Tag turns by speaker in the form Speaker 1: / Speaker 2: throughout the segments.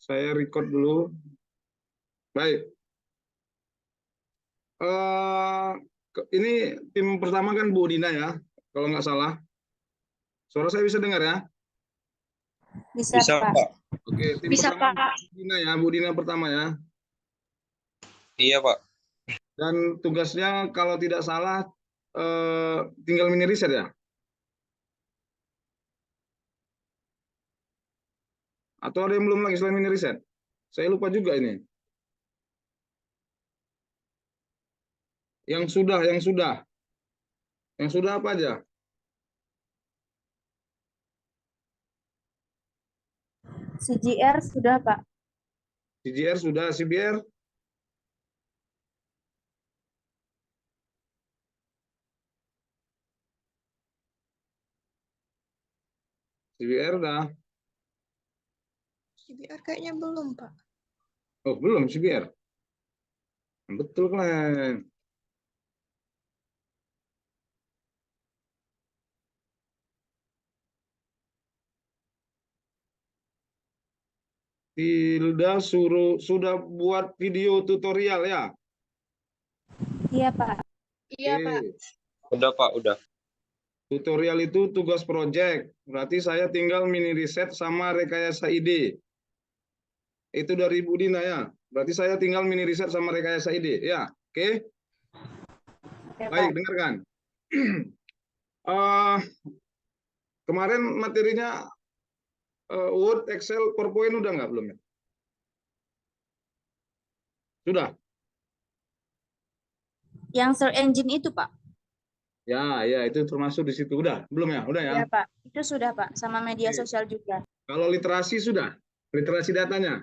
Speaker 1: Saya record dulu. Baik. Ini tim pertama kan Bu Dina ya, kalau nggak salah. Suara saya bisa dengar ya?
Speaker 2: Bisa, Pak.
Speaker 1: Oke, tim
Speaker 2: Bisa,
Speaker 1: pertama
Speaker 2: Pak.
Speaker 1: Bu Dina ya, Bu Dina pertama ya.
Speaker 3: Iya, Pak.
Speaker 1: Dan tugasnya kalau tidak salah tinggal mini riset ya? Atau ada yang belum lagi selain mini riset? Saya lupa juga ini. Yang sudah. Yang sudah apa aja?
Speaker 2: CGR sudah, Pak.
Speaker 1: CGR sudah, CBR? CBR udah.
Speaker 4: CBR kayaknya belum, Pak.
Speaker 1: Oh, belum CBR. Betul, Klen. Tilda sudah buat video tutorial ya?
Speaker 2: Iya, Pak.
Speaker 4: Iya, Pak.
Speaker 3: Udah, Pak, udah.
Speaker 1: Tutorial itu tugas project. Berarti saya tinggal mini riset sama rekayasa ide. Itu dari Bu Dina ya. Berarti saya tinggal mini riset sama rekayasa ide. Ya, oke.
Speaker 2: Ya,
Speaker 1: Baik,
Speaker 2: Pak.
Speaker 1: dengarkan. Kemarin materinya Word, Excel, PowerPoint udah nggak belum ya? Sudah?
Speaker 2: Yang search engine itu, Pak.
Speaker 1: Ya, itu termasuk di situ. Udah? Belum ya? Udah ya?
Speaker 2: Iya, Pak. Itu sudah, Pak. Sama media
Speaker 1: Oke.
Speaker 2: sosial juga.
Speaker 1: Kalau literasi sudah? Literasi datanya?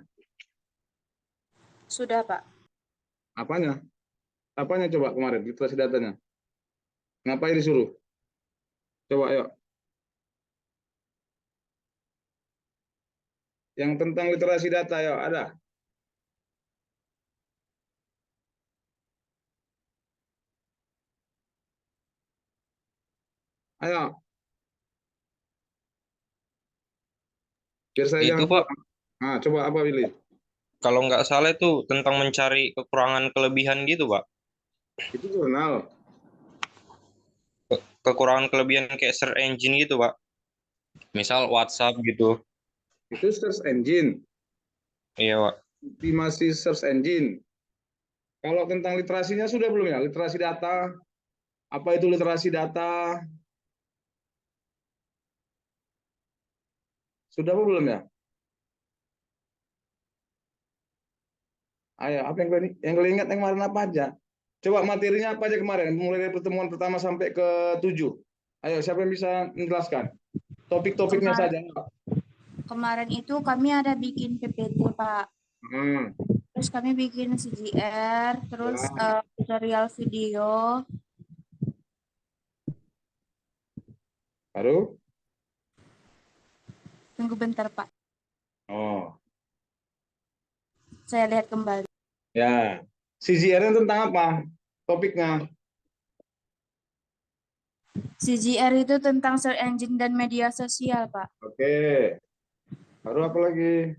Speaker 2: Sudah, Pak.
Speaker 1: Apanya? Apanya coba kemarin literasi datanya? Ngapain disuruh? Coba yuk. Yang tentang literasi data yuk, ada? Ayo. Biar saya
Speaker 3: Itu,
Speaker 1: jangan.
Speaker 3: Pak,
Speaker 1: Nah, coba apa pilih?
Speaker 3: kalau nggak salah itu tentang mencari kekurangan kelebihan gitu, Pak.
Speaker 1: Itu jurnal.
Speaker 3: Kekurangan kelebihan kayak search engine gitu, Pak. Misal WhatsApp gitu.
Speaker 1: Itu search engine.
Speaker 3: Iya, Pak.
Speaker 1: Optimasi search engine. Kalau tentang literasinya sudah belum ya? Literasi data. Apa itu literasi data? Sudah apa belum ya? Ayo, apa yang kalian ingat yang kemarin apa aja? Coba materinya apa aja kemarin? Mulai dari pertemuan pertama sampai ke 7. Ayo, siapa yang bisa menjelaskan? Topik-topiknya saja.
Speaker 2: Kemarin itu kami ada bikin PPT, Pak.
Speaker 1: Hmm.
Speaker 2: Terus kami bikin CGR, terus
Speaker 1: Ya.
Speaker 2: tutorial video.
Speaker 1: Baru?
Speaker 2: Tunggu bentar, Pak.
Speaker 1: Oh,
Speaker 2: Saya lihat kembali.
Speaker 1: ya. CGR tentang apa? Topiknya.
Speaker 2: CGR itu tentang search engine dan media sosial, Pak.
Speaker 1: Oke. Baru apa lagi?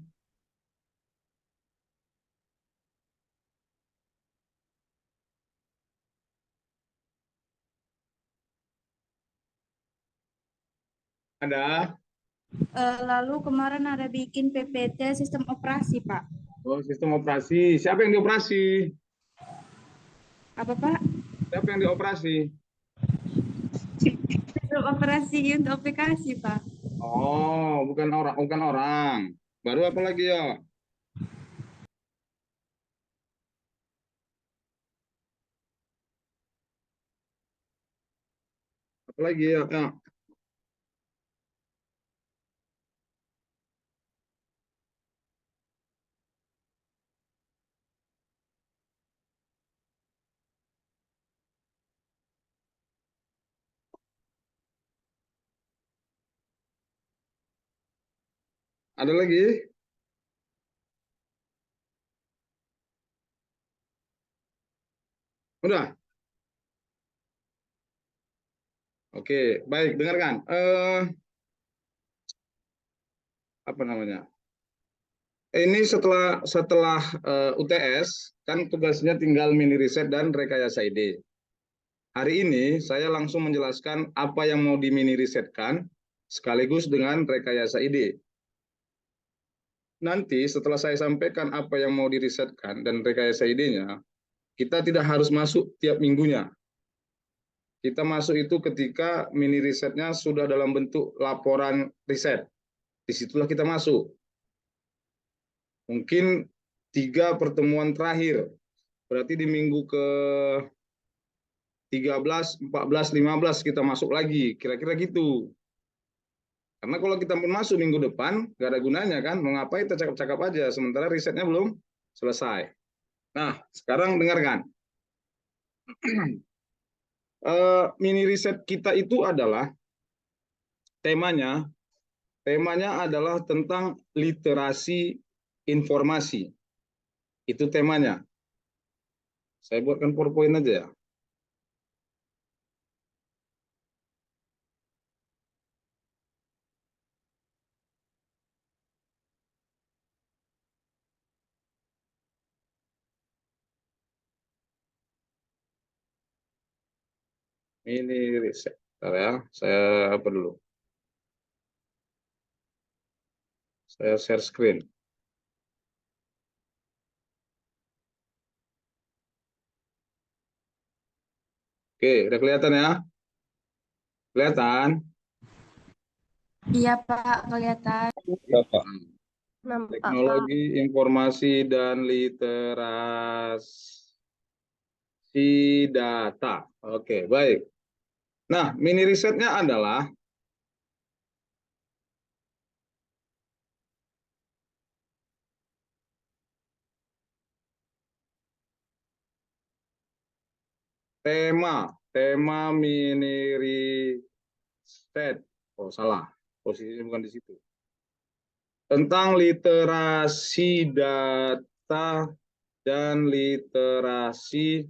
Speaker 1: Ada?
Speaker 2: Lalu kemarin ada bikin PPT sistem operasi, Pak.
Speaker 1: Oh, sistem operasi. Siapa yang dioperasi?
Speaker 2: Apa, Pak?
Speaker 1: Siapa yang dioperasi?
Speaker 2: Sistem operasi untuk aplikasi, Pak.
Speaker 1: Oh, bukan orang, bukan orang. Baru apa lagi ya? Apa lagi ya? Ya. Ada lagi? Udah? Oke, baik. Dengarkan. Apa namanya? ini setelah UTS kan tugasnya tinggal mini riset dan rekayasa ide. Hari ini saya langsung menjelaskan apa yang mau di mini risetkan sekaligus dengan rekayasa ide. Nanti setelah saya sampaikan apa yang mau dirisetkan dan rekayasa idenya, kita tidak harus masuk tiap minggunya. Kita masuk itu ketika mini risetnya sudah dalam bentuk laporan riset. Disitulah kita masuk. Mungkin 3 pertemuan terakhir. Berarti di minggu ke 13, 14, 15 kita masuk lagi. Kira-kira gitu. Karena kalau kita pun masuk minggu depan, nggak ada gunanya kan. Mau ngapain kita cakap-cakap aja, sementara risetnya belum selesai. Nah, sekarang dengarkan. Mini riset kita itu adalah temanya adalah tentang literasi informasi. Itu temanya. Saya buatkan PowerPoint aja ya. Mini riset. Bentar ya, saya apa dulu? Saya share screen. Oke, udah kelihatan ya? Kelihatan?
Speaker 2: Iya Pak, kelihatan.
Speaker 3: Bapak.
Speaker 4: Nampak, Pak.
Speaker 1: Teknologi informasi dan literasi data. Oke, baik. Nah, mini risetnya adalah tema mini riset. Oh, salah. Posisinya bukan di situ. Tentang literasi data dan literasi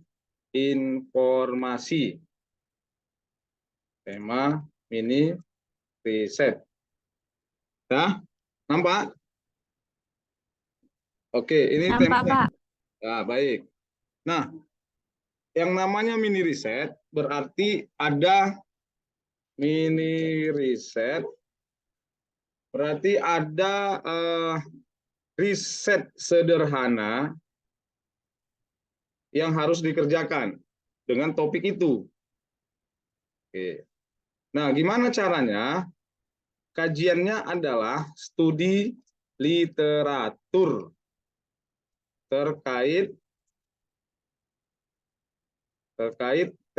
Speaker 1: informasi. Tema mini riset. Ya, nampak? Oke, ini
Speaker 2: Nampak
Speaker 1: temanya.
Speaker 2: Pak.
Speaker 1: Ya, baik. Nah, yang namanya mini riset berarti ada mini riset, berarti ada riset sederhana yang harus dikerjakan dengan topik itu. Oke. Nah, gimana caranya? Kajiannya adalah studi literatur terkait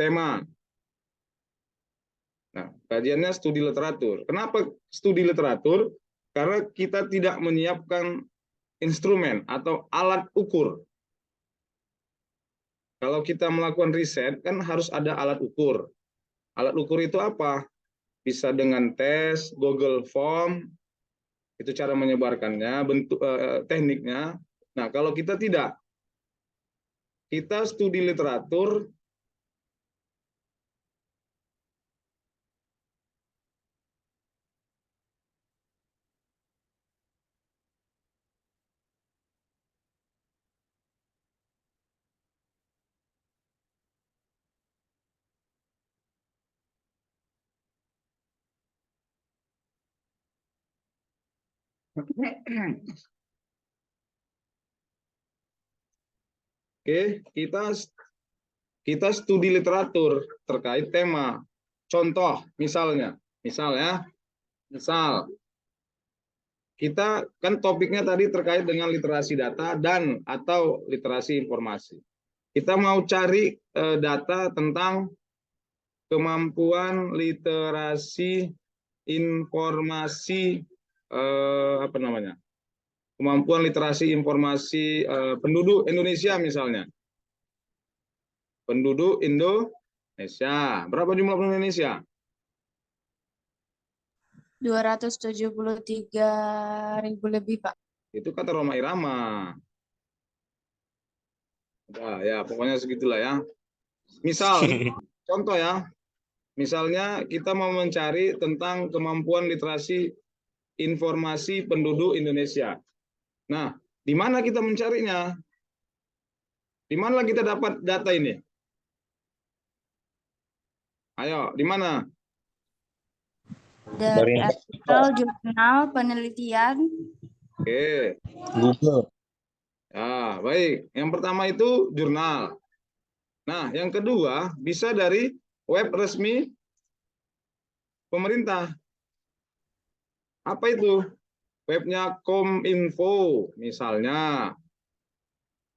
Speaker 1: tema. Nah, kajiannya studi literatur. Kenapa studi literatur? Karena kita tidak menyiapkan instrumen atau alat ukur. Kalau kita melakukan riset, kan harus ada alat ukur. Alat ukur itu apa? Bisa dengan tes, Google Form, itu cara menyebarkannya, bentuk tekniknya. Nah, kalau kita tidak, kita studi literatur Oke, kita studi literatur terkait tema. Contoh, misal kita kan topiknya tadi terkait dengan literasi data dan atau literasi informasi. Kita mau cari data tentang kemampuan literasi informasi kemampuan literasi informasi penduduk Indonesia misalnya. Penduduk Indonesia. Berapa jumlah penduduk Indonesia?
Speaker 2: 273.000 lebih Pak.
Speaker 1: Itu kata Roma Irama. Nah, ya, pokoknya segitulah ya. Misal, contoh ya. Misalnya kita mau mencari tentang kemampuan literasi informasi penduduk Indonesia. Nah, di mana kita mencarinya? Di mana kita dapat data ini? Ayo, di mana?
Speaker 2: Dari artikel, jurnal, penelitian.
Speaker 1: Oke.
Speaker 3: Google.
Speaker 1: Ya, baik. Yang pertama itu jurnal. Nah, yang kedua bisa dari web resmi pemerintah. Apa itu? Webnya Kominfo misalnya,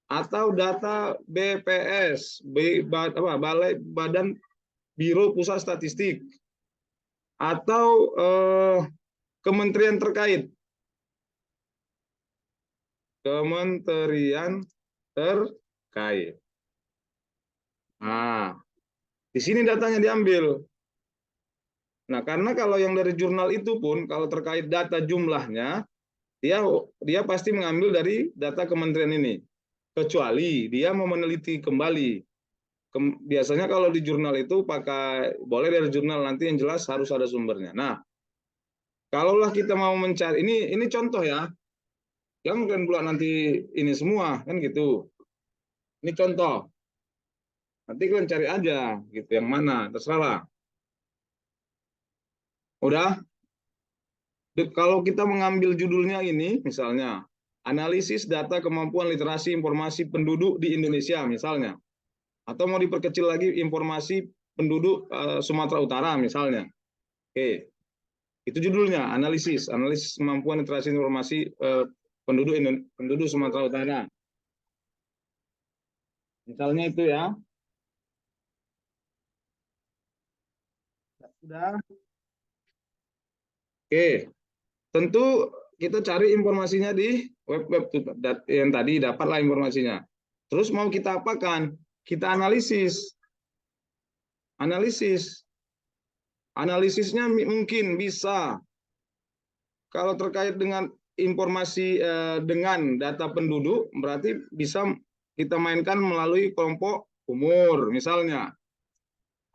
Speaker 1: atau data BPS, Balai Badan Biro Pusat Statistik, atau kementerian terkait. Kementerian terkait. Nah, di sini datanya diambil. Nah, karena kalau yang dari jurnal itu pun, kalau terkait data jumlahnya, dia pasti mengambil dari data kementerian ini. Kecuali dia mau meneliti kembali. Biasanya kalau di jurnal itu boleh dari jurnal, nanti yang jelas harus ada sumbernya. Nah, kalaulah kita mau mencari, ini contoh ya, yang mungkin pula nanti ini semua kan gitu. Ini contoh. Nanti kalian cari aja gitu, yang mana terserah. Udah. Kalau kita mengambil judulnya ini, misalnya analisis data kemampuan literasi informasi penduduk di Indonesia, misalnya, atau mau diperkecil lagi informasi penduduk Sumatera Utara, misalnya. Oke, itu judulnya analisis kemampuan literasi informasi penduduk Sumatera Utara. Misalnya itu ya. Sudah. Oke, tentu kita cari informasinya di web yang tadi, dapatlah informasinya. Terus mau kita apakan? Kita analisis. Analisisnya mungkin bisa, kalau terkait dengan informasi dengan data penduduk, berarti bisa kita mainkan melalui kelompok umur, misalnya.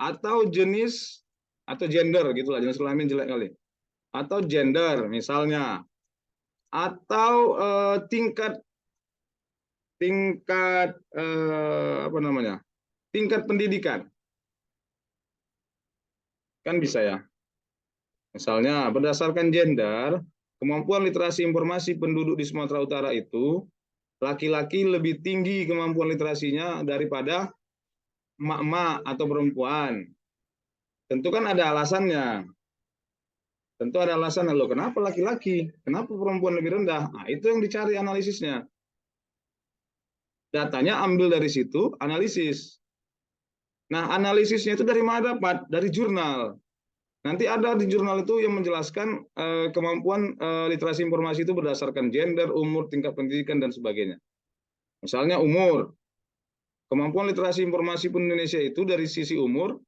Speaker 1: Atau jenis, atau gender, gitulah, jenis kelamin jelek kali. Atau gender, misalnya. Atau tingkat tingkat pendidikan, kan bisa ya. Misalnya berdasarkan gender, kemampuan literasi informasi penduduk di Sumatera Utara itu laki-laki lebih tinggi kemampuan literasinya daripada emak-emak atau perempuan. Tentu kan ada alasannya. Tentu ada alasan, loh kenapa laki-laki, kenapa perempuan lebih rendah. Nah, itu yang dicari analisisnya. Datanya ambil dari situ, analisis. Nah, analisisnya itu dari mana dapat? Dari jurnal. Nanti ada di jurnal itu yang menjelaskan kemampuan literasi informasi itu berdasarkan gender, umur, tingkat pendidikan, dan sebagainya. Misalnya umur. Kemampuan literasi informasi Indonesia itu dari sisi umur,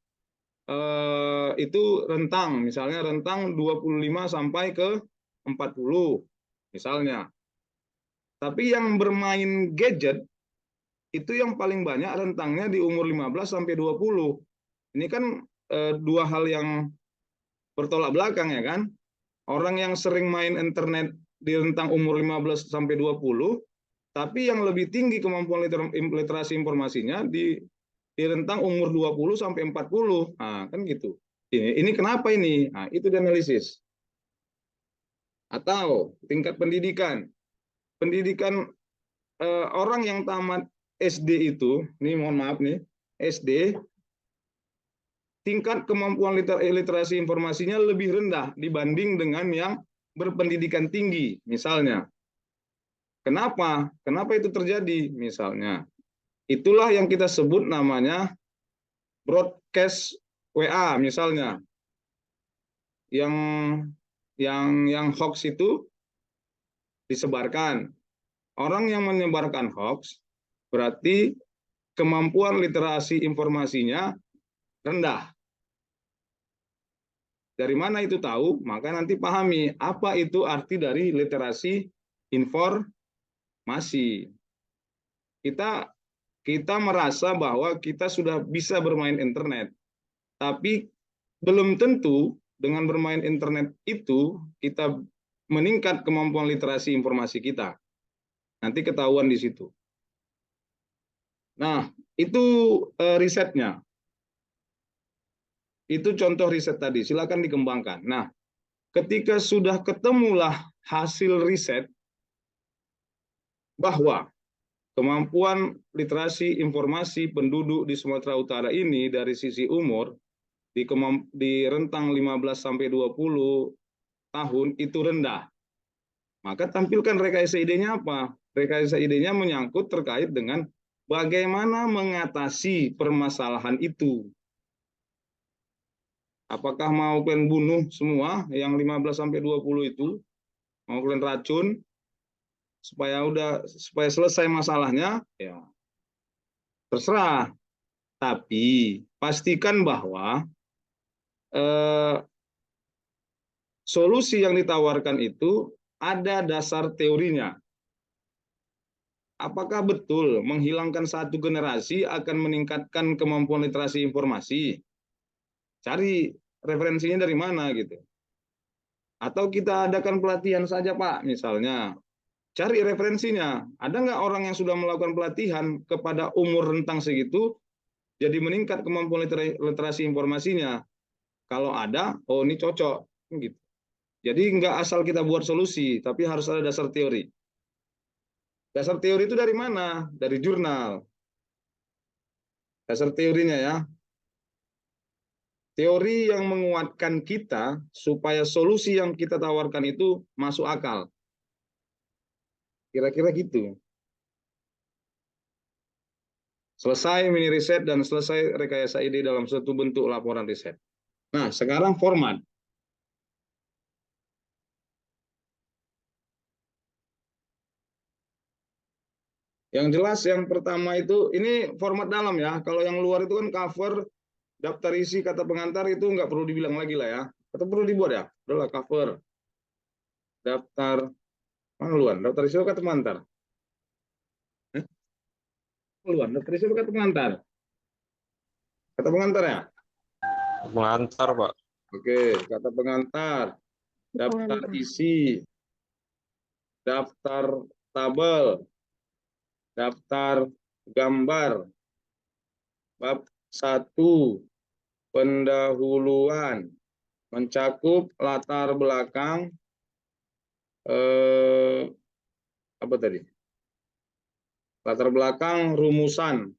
Speaker 1: itu rentang. Misalnya rentang 25 sampai ke 40. Misalnya. Tapi yang bermain gadget, itu yang paling banyak rentangnya di umur 15 sampai 20. Ini kan dua hal yang bertolak belakang ya kan. Orang yang sering main internet di rentang umur 15 sampai 20, tapi yang lebih tinggi kemampuan literasi informasinya di rentang umur 20 sampai 40. Nah, kan gitu. Ini kenapa ini? Nah, itu dianalisis. Atau tingkat pendidikan. Pendidikan orang yang tamat SD itu, ini mohon maaf nih, SD, tingkat kemampuan literasi informasinya lebih rendah dibanding dengan yang berpendidikan tinggi, misalnya. Kenapa? Kenapa itu terjadi? Misalnya, itulah yang kita sebut namanya broadcast WA, misalnya. Yang hoax itu disebarkan. Orang yang menyebarkan hoax berarti kemampuan literasi informasinya rendah. Dari mana itu tahu? Maka nanti pahami apa itu arti dari literasi informasi. Kita merasa bahwa kita sudah bisa bermain internet, tapi belum tentu dengan bermain internet itu kita meningkat kemampuan literasi informasi kita. Nanti ketahuan di situ. Nah, itu risetnya. Itu contoh riset tadi, silakan dikembangkan. Nah, ketika sudah ketemulah hasil riset bahwa kemampuan literasi informasi penduduk di Sumatera Utara ini dari sisi umur di rentang 15 sampai 20 tahun itu rendah. Maka tampilkan rekayasa idenya apa? Rekayasa idenya menyangkut terkait dengan bagaimana mengatasi permasalahan itu. Apakah mau kalian bunuh semua yang 15 sampai 20 itu? Mau kalian racun supaya selesai masalahnya? Ya, terserah. Tapi pastikan bahwa solusi yang ditawarkan itu ada dasar teorinya. Apakah betul menghilangkan satu generasi akan meningkatkan kemampuan literasi informasi? Cari referensinya dari mana gitu. Atau kita adakan pelatihan saja Pak, misalnya. Cari referensinya. Ada nggak orang yang sudah melakukan pelatihan kepada umur rentang segitu, jadi meningkat kemampuan literasi informasinya? Kalau ada, oh ini cocok. Gitu. Jadi nggak asal kita buat solusi, tapi harus ada dasar teori. Dasar teori itu dari mana? Dari jurnal. Dasar teorinya ya. Teori yang menguatkan kita supaya solusi yang kita tawarkan itu masuk akal. Kira-kira gitu. Selesai mini riset dan selesai rekayasa ide dalam suatu bentuk laporan riset. Nah, sekarang format. Yang jelas yang pertama itu, ini format dalam ya. Kalau yang luar itu kan cover, daftar isi, kata pengantar itu nggak perlu dibilang lagi lah ya. Atau perlu dibuat ya? Udahlah cover, daftar, mana luar? Daftar isi kata pengantar. Luar, daftar isi kata pengantar. Kata pengantar ya?
Speaker 3: Mengantar, Pak.
Speaker 1: Oke, kata pengantar, daftar isi, daftar tabel, daftar gambar, bab 1, pendahuluan, mencakup latar belakang, apa tadi? Latar belakang, rumusan,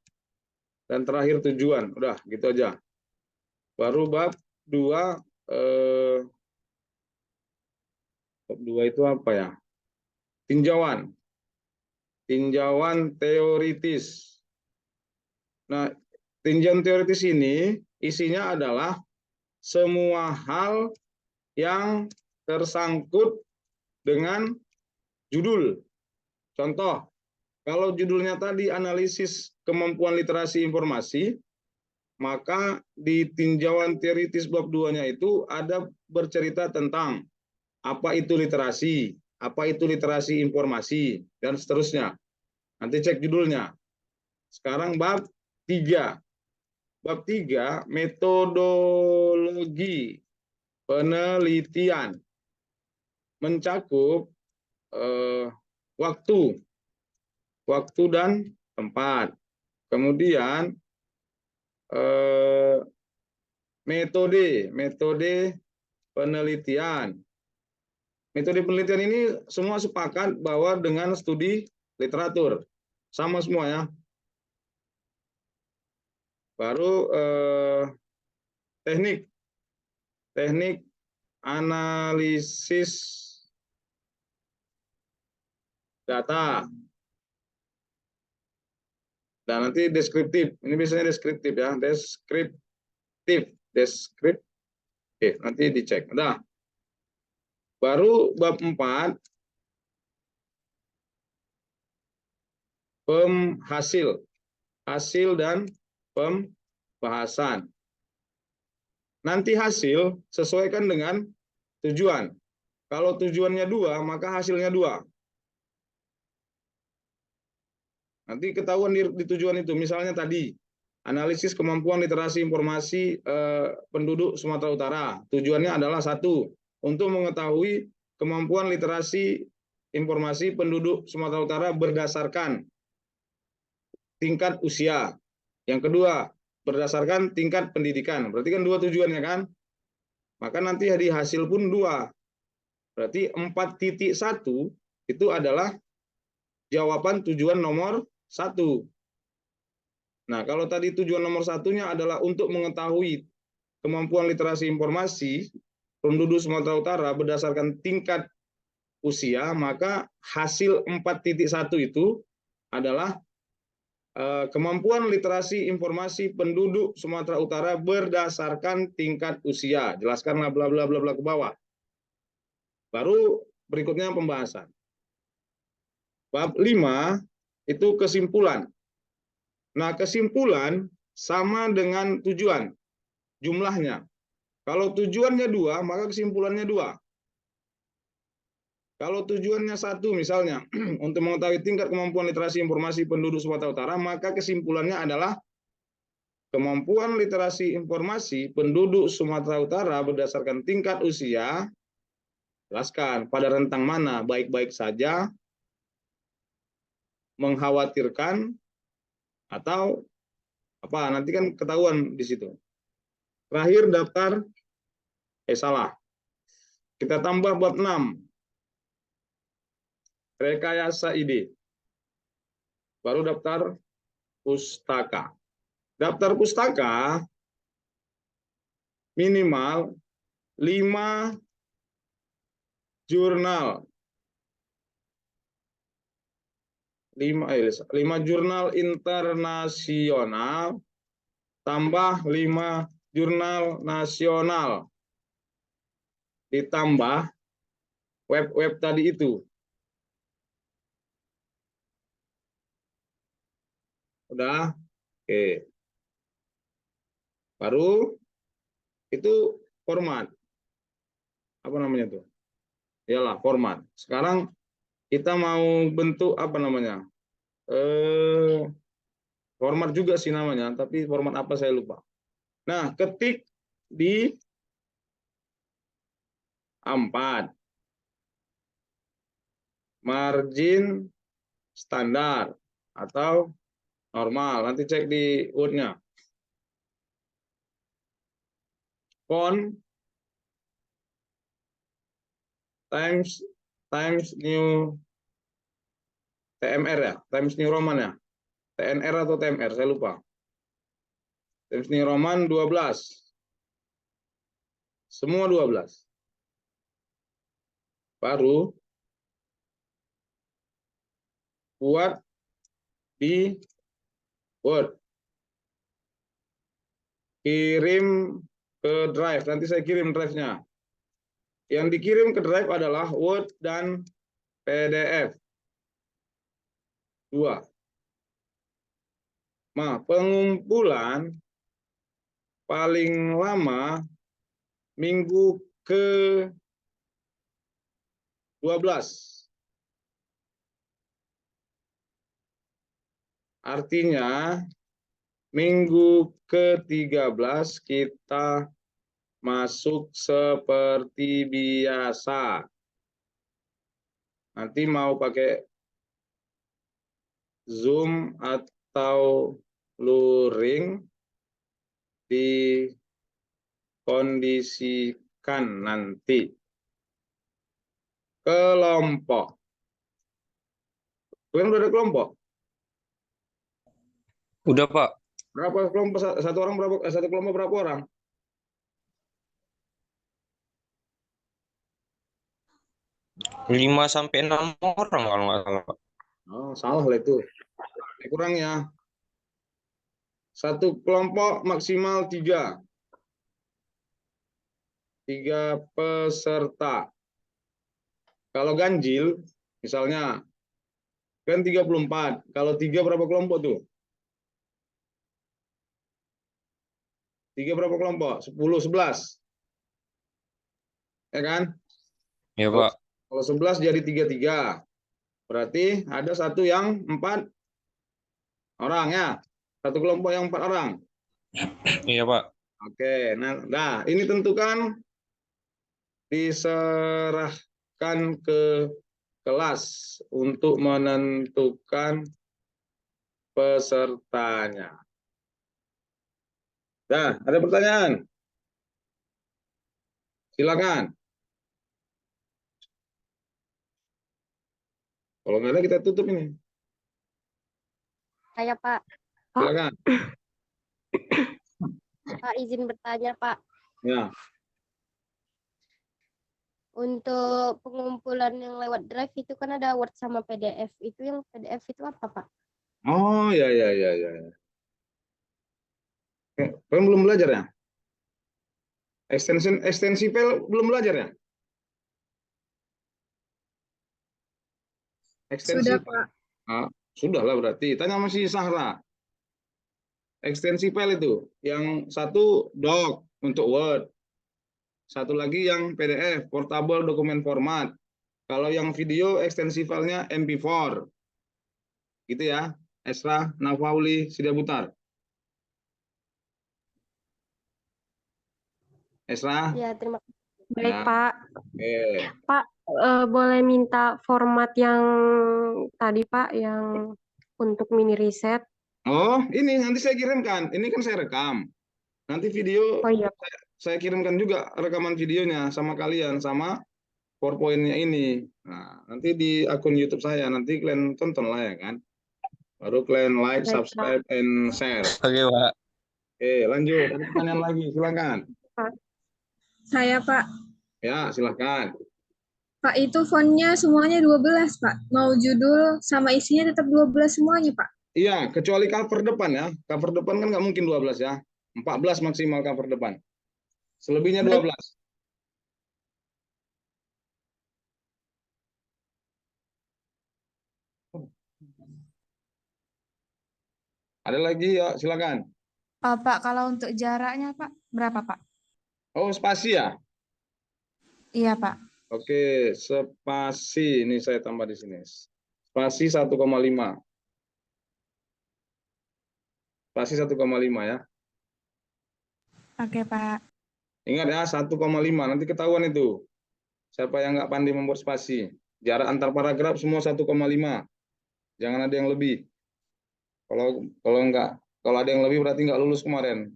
Speaker 1: dan terakhir tujuan. Udah, gitu aja. Baru bab 2, bab 2 itu apa ya? Tinjauan. Tinjauan teoritis. Nah, tinjauan teoritis ini isinya adalah semua hal yang tersangkut dengan judul. Contoh, kalau judulnya tadi analisis kemampuan literasi informasi, maka di tinjauan teoritis bab 2-nya itu ada bercerita tentang apa itu literasi informasi, dan seterusnya. Nanti cek judulnya. Sekarang bab 3. Bab 3, metodologi penelitian. Mencakup waktu dan tempat. Kemudian metode penelitian. Metode penelitian ini semua sepakat bahwa dengan studi literatur. Sama semua ya. Baru teknik analisis data. Dan nanti deskriptif. Ini biasanya deskriptif ya. Deskriptif. Oke, nanti dicek. Udah. Baru bab 4, hasil dan pembahasan. Nanti hasil sesuaikan dengan tujuan. Kalau tujuannya 2, maka hasilnya 2. Nanti ketahuan di tujuan itu. Misalnya tadi, analisis kemampuan literasi informasi penduduk Sumatera Utara. Tujuannya adalah 1, untuk mengetahui kemampuan literasi informasi penduduk Sumatera Utara berdasarkan tingkat usia. Yang kedua, berdasarkan tingkat pendidikan. Berarti kan dua tujuannya kan? Maka nanti di hasil pun dua. Berarti 4.1 itu adalah jawaban tujuan nomor 1. Nah, kalau tadi tujuan nomor 1-nya adalah untuk mengetahui kemampuan literasi informasi penduduk Sumatera Utara berdasarkan tingkat usia, maka hasil 4.1 itu adalah kemampuan literasi informasi penduduk Sumatera Utara berdasarkan tingkat usia. Jelaskanlah bla bla bla bla ke bawah. Baru berikutnya pembahasan. Bab 5 itu kesimpulan. Nah, kesimpulan sama dengan tujuan jumlahnya. Kalau tujuannya 2, maka kesimpulannya 2. Kalau tujuannya 1 misalnya untuk mengetahui tingkat kemampuan literasi informasi penduduk Sumatera Utara, maka kesimpulannya adalah kemampuan literasi informasi penduduk Sumatera Utara berdasarkan tingkat usia. Jelaskan pada rentang mana, baik-baik saja, mengkhawatirkan, atau apa, nanti kan ketahuan di situ. Terakhir daftar, salah. Kita tambah bab 6. Rekayasa ide. Baru daftar pustaka. Daftar pustaka minimal 5 jurnal. 5 jurnal internasional tambah 5 jurnal nasional. Ditambah web-web tadi itu. Udah? Oke. Baru itu format. Apa namanya tuh? Iyalah, format. Sekarang kita mau bentuk apa namanya? Format juga sih namanya, tapi format apa saya lupa. Nah, ketik di A4. Margin standar atau normal. Nanti cek di Word-nya. Font Times New TMR ya, Times New Roman ya. TNR atau TMR, saya lupa. Times New Roman 12. Semua 12. Baru buat di Word. Kirim ke Drive. Nanti saya kirim drive-nya. Yang dikirim ke Drive adalah Word dan PDF. 2. Nah, pengumpulan paling lama minggu ke-12. Artinya minggu ke-13 kita masuk seperti biasa. Nanti mau pakai Zoom atau luring dikondisikan nanti. Kelompok. Kalian udah ada kelompok?
Speaker 3: Udah, Pak.
Speaker 1: Berapa kelompok? Satu orang berapa? Satu kelompok berapa orang?
Speaker 3: 5 sampai 6 orang kalau nggak salah, Pak.
Speaker 1: Oh, salah lah itu. Kurangnya. Satu kelompok maksimal 3. 3 peserta. Kalau ganjil, misalnya, kan 34. Kalau 3 berapa kelompok tuh? 3 berapa kelompok? 10, 11. Ya kan?
Speaker 3: Ya, Pak.
Speaker 1: Kalau 11 jadi 33. Berarti ada satu yang 4 orang ya. Satu kelompok yang 4 orang.
Speaker 3: Iya, Pak.
Speaker 1: Oke, nah ini tentukan diserahkan ke kelas untuk menentukan pesertanya. Nah, ada pertanyaan? Silakan. Kalau nggak ada kita tutup ini.
Speaker 4: Saya Pak.
Speaker 1: Silakan.
Speaker 4: Pak izin bertanya Pak.
Speaker 1: Ya.
Speaker 4: Untuk pengumpulan yang lewat Drive itu kan ada Word sama PDF. Itu yang PDF itu apa Pak?
Speaker 1: Oh ya ya ya ya. Kalian belum belajar ya? Ekstensi file belum belajar ya? Ekstensi
Speaker 2: Sudah,
Speaker 1: file.
Speaker 2: Pak.
Speaker 1: Ah, sudah lah berarti. Tanya masih Sahra. Ekstensi file itu, yang satu doc untuk Word, satu lagi yang PDF, portable document format. Kalau yang video ekstensi filenya MP4. Gitu ya. Esra Nafauli Sidabutar. Esra?
Speaker 4: Ya, terima kasih.
Speaker 5: Baik,
Speaker 1: Ya.
Speaker 5: Pak.
Speaker 1: Oke.
Speaker 5: Pak, boleh minta format yang tadi, Pak, yang untuk mini riset?
Speaker 1: Oh, ini nanti saya kirimkan. Ini kan saya rekam. Nanti video
Speaker 5: Oh iya,
Speaker 1: saya kirimkan juga rekaman videonya sama kalian, sama PowerPoint-nya ini. Nah, nanti di akun YouTube saya, nanti kalian tonton lah ya kan. Baru kalian like,
Speaker 5: baik, Pak.
Speaker 1: subscribe, and share.
Speaker 3: Oke, Pak.
Speaker 1: Oke, lanjut. Ada pertanyaan lagi, silakan.
Speaker 2: Saya, Pak.
Speaker 1: Ya, silakan.
Speaker 2: Pak, itu fontnya semuanya 12, Pak. Mau judul sama isinya tetap 12 semuanya, Pak.
Speaker 1: Iya, kecuali cover depan ya. Cover depan kan nggak mungkin 12 ya. 14 maksimal cover depan. Selebihnya 12. Ada lagi ya, silakan.
Speaker 2: Pak, kalau untuk jaraknya, Pak, berapa, Pak?
Speaker 1: Oh, spasi ya.
Speaker 2: Iya, Pak.
Speaker 1: Oke, spasi ini saya tambah di sini. Spasi 1,5. Spasi 1,5 ya.
Speaker 2: Oke, Pak.
Speaker 1: Ingat ya, 1,5. Nanti ketahuan itu. Siapa yang nggak pandai membuat spasi. Jarak antar paragraf semua 1,5. Jangan ada yang lebih. Kalau ada yang lebih berarti nggak lulus kemarin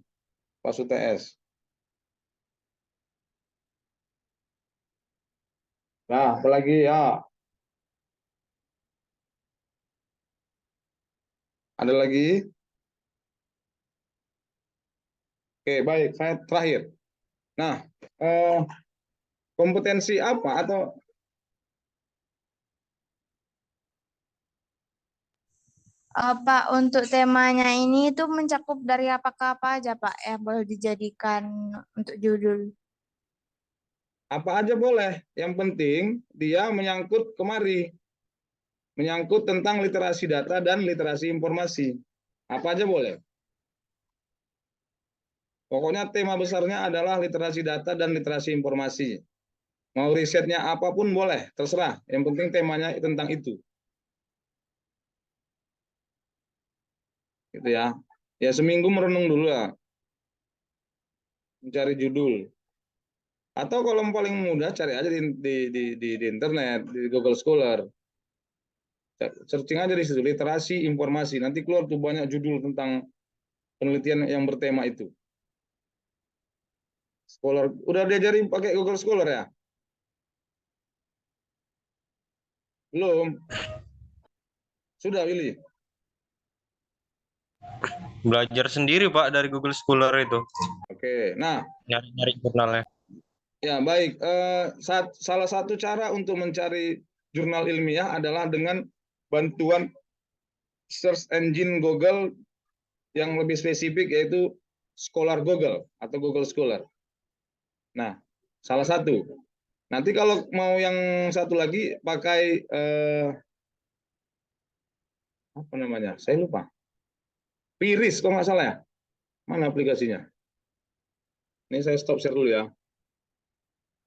Speaker 1: pas UTS. Nah, apalagi ya. Ada lagi? Oke, baik. Saya terakhir. Nah, kompetensi apa atau
Speaker 2: Pak, untuk temanya ini itu mencakup dari apa ke apa aja, Pak, yang boleh dijadikan untuk judul?
Speaker 1: apa aja boleh. Yang penting dia menyangkut kemari. Menyangkut tentang literasi data dan literasi informasi. Apa aja boleh. Pokoknya tema besarnya adalah literasi data dan literasi informasi. Mau risetnya apapun boleh, terserah. Yang penting temanya tentang itu. Gitu ya. Ya seminggu merenung dulu ya. Mencari judul. Atau kalau yang paling mudah cari aja di internet, di Google Scholar. Searching aja di situ, literasi informasi. Nanti keluar tuh banyak judul tentang penelitian yang bertema itu. Scholar, udah diajari pakai Google Scholar ya? Belum? Sudah, Willy?
Speaker 3: Belajar sendiri, Pak, dari Google Scholar itu.
Speaker 1: Oke, nah,
Speaker 3: Nyari-nyari jurnalnya.
Speaker 1: ya baik. Salah satu cara untuk mencari jurnal ilmiah adalah dengan bantuan search engine Google yang lebih spesifik yaitu Scholar Google atau Google Scholar. Nah, salah satu. Nanti kalau mau yang satu lagi pakai apa namanya? Saya lupa. Piris kalau nggak salah ya. Mana aplikasinya? Ini saya stop share dulu ya.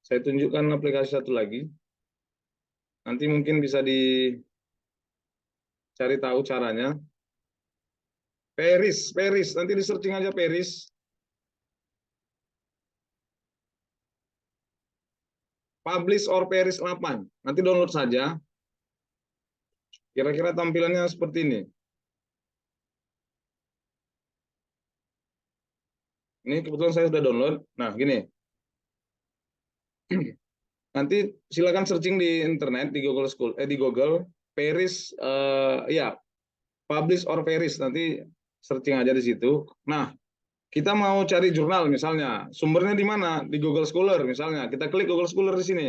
Speaker 1: Saya tunjukkan aplikasi satu lagi. Nanti mungkin bisa dicari tahu caranya. Peris. Nanti di searching aja Peris. Publish or Peris 8. Nanti download saja. Kira-kira tampilannya seperti ini. Ini kebetulan saya sudah download. Nah, gini. Nanti silakan searching di internet di Google School di Google Paris ya publish or Paris, nanti searching aja di situ. Nah, kita mau cari jurnal misalnya, sumbernya di mana? Di Google Scholar misalnya. Kita klik Google Scholar di sini.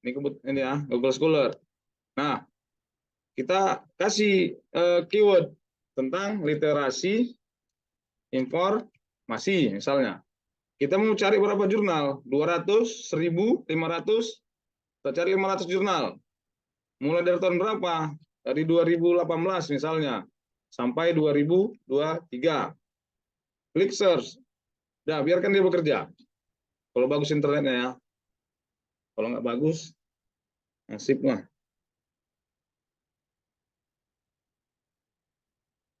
Speaker 1: Ini ya, Google Scholar. Nah, kita kasih keyword tentang literasi informasi misalnya. Kita mau cari berapa jurnal? 200, 1000, 500. Kita cari 500 jurnal. Mulai dari tahun berapa? Dari 2018 misalnya sampai 2023. Klik search. Nah, biarkan dia bekerja. Kalau bagus internetnya ya. Kalau nggak bagus, nasib mah.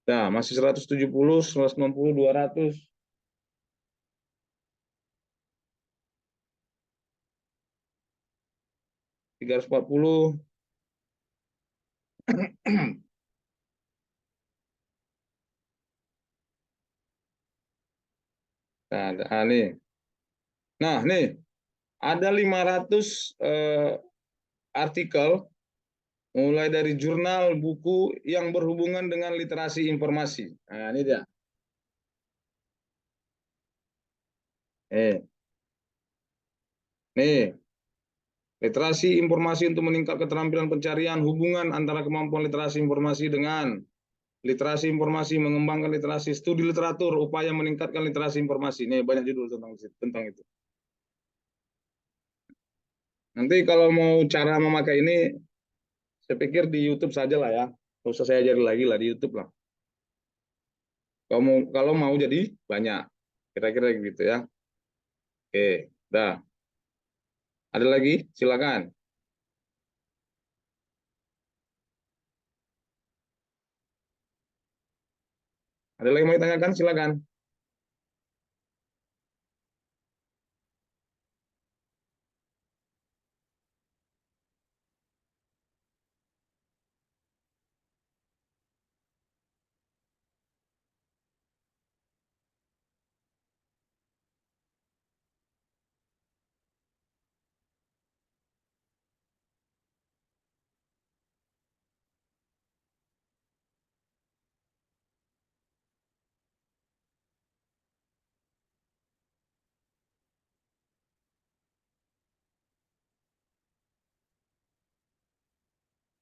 Speaker 1: Nah, masih 170, 160, 200. 340. Nah, nih. Nah, nih. Ada 500 artikel mulai dari jurnal, buku yang berhubungan dengan literasi informasi. Nah, ini dia. Nih. Literasi informasi untuk meningkat keterampilan pencarian, hubungan antara kemampuan literasi informasi dengan literasi informasi, mengembangkan literasi, studi literatur, upaya meningkatkan literasi informasi. Ini banyak judul tentang itu. Nanti kalau mau cara memakai ini, saya pikir di YouTube saja lah ya. Nggak usah saya ajari lagi lah di YouTube lah. Kalau mau jadi banyak, kira-kira gitu ya. Oke, dah. Ada lagi? Silakan. Ada lagi yang mau ditanyakan? Silakan.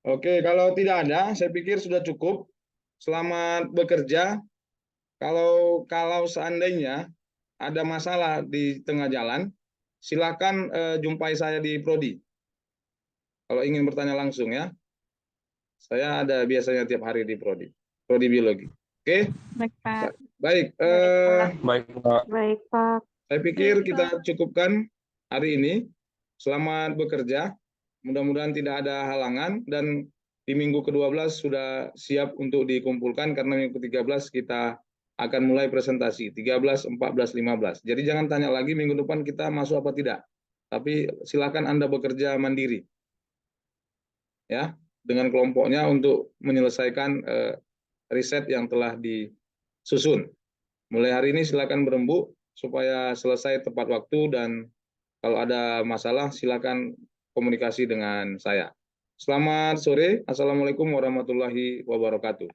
Speaker 1: Oke, kalau tidak ada, saya pikir sudah cukup. Selamat bekerja. Kalau seandainya ada masalah di tengah jalan, silakan jumpai saya di Prodi. Kalau ingin bertanya langsung ya, saya ada biasanya tiap hari di Prodi Biologi. Oke,
Speaker 2: Baik, Pak.
Speaker 1: baik.
Speaker 3: Baik, Pak.
Speaker 5: Baik, Pak.
Speaker 1: Saya pikir kita cukupkan hari ini. Selamat bekerja. Mudah-mudahan tidak ada halangan dan di minggu ke-12 sudah siap untuk dikumpulkan karena minggu ke-13 kita akan mulai presentasi 13, 14, 15. Jadi jangan tanya lagi minggu depan kita masuk apa tidak. Tapi silakan Anda bekerja mandiri. Ya, dengan kelompoknya untuk menyelesaikan riset yang telah disusun. Mulai hari ini silakan berembuk supaya selesai tepat waktu dan kalau ada masalah silakan komunikasi dengan saya. Selamat sore. Assalamualaikum warahmatullahi wabarakatuh.